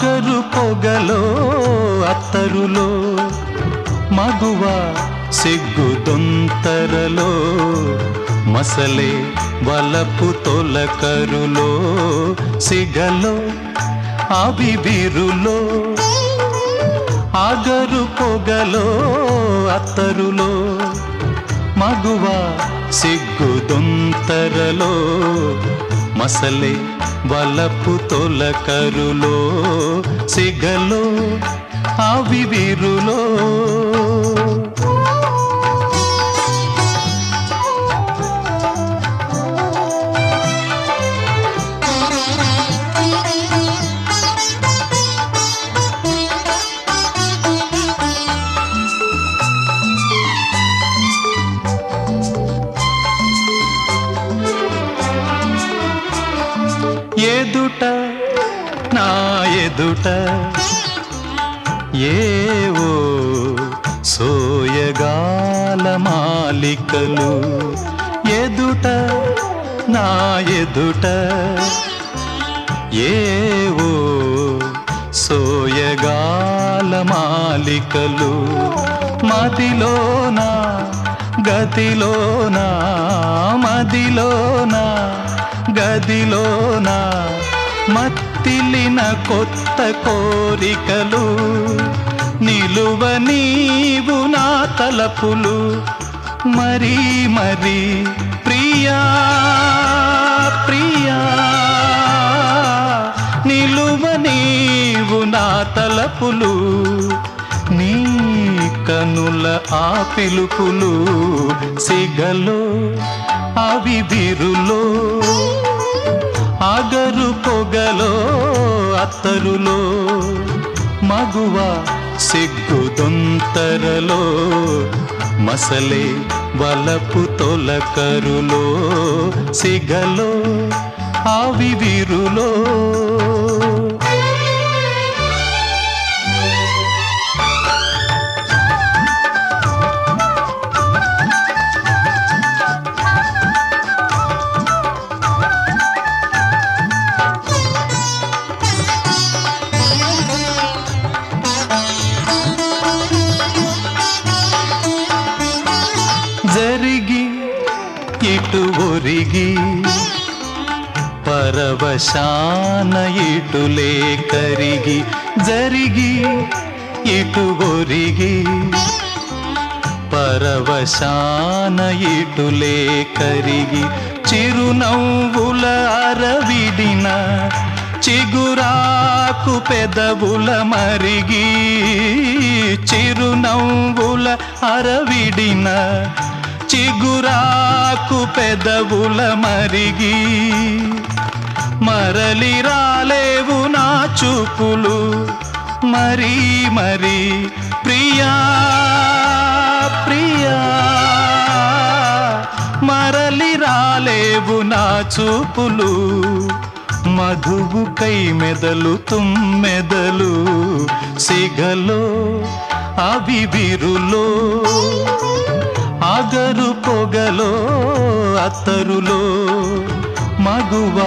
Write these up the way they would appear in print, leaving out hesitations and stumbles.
ఆగరు పొగలో అత్తరులో మగువ సిగ్గుదొంతరలో మసలే వలపు తొలకరులో సిగలో అవివిరులో ఆగరు పొగలో అత్తరులో మగువ సిగ్గుదొంతరలో మసలే వలపు తొలకరులో సిగలో అవివిరులో ఎదుట నా ఎదుట ఏవో సోయగాల మాలికలు ఎదుట నా ఎదుట ఏవో సోయగాల మాలికలు మదిలోనా గదిలోనా మదిలోనా గదిలోనా మత్తిలిన కొత్త కోరికలు నిలువ నీవు నా తలపులు మరీ మరీ ప్రియా ప్రియా నిలువ నీవు నా తలపులు నీ కనుల ఆ పిలుపులు సిగలో అవివిరులో ఆగరు పొగలో అత్తరులో మగువ సిగ్గుదొంతరలో మసలే వలపు తొలకరులో సిగలో అవివిరులో జరిగి ఇటు ఒరిగి పరవశాన ఇటులే కరిగి జరిగి ఇటు ఒరిగి పరవశాన ఇటులే కరిగి చిరునవ్వుల అరవిడిన చిగురాకు పెదవుల మరిగి చిరునవ్వుల అరవిడిన చిగురాకు పెదవుల మరిగి మరలి రాలేవు నా చూపులు మరీ మరీ ప్రియా ప్రియా మరలి రాలేవు నా చూపులు మధువు కై మెదలు తుమ్మెదలు సిగలో అవివిరులో ఆగరు పొగలో అత్తరులో మగువ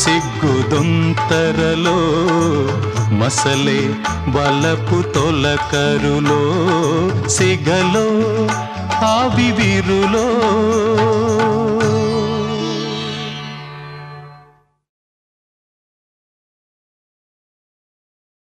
సిగ్గుదొంతరలో మసలే వలపు తొలకరులో సిగలో అవివిరులో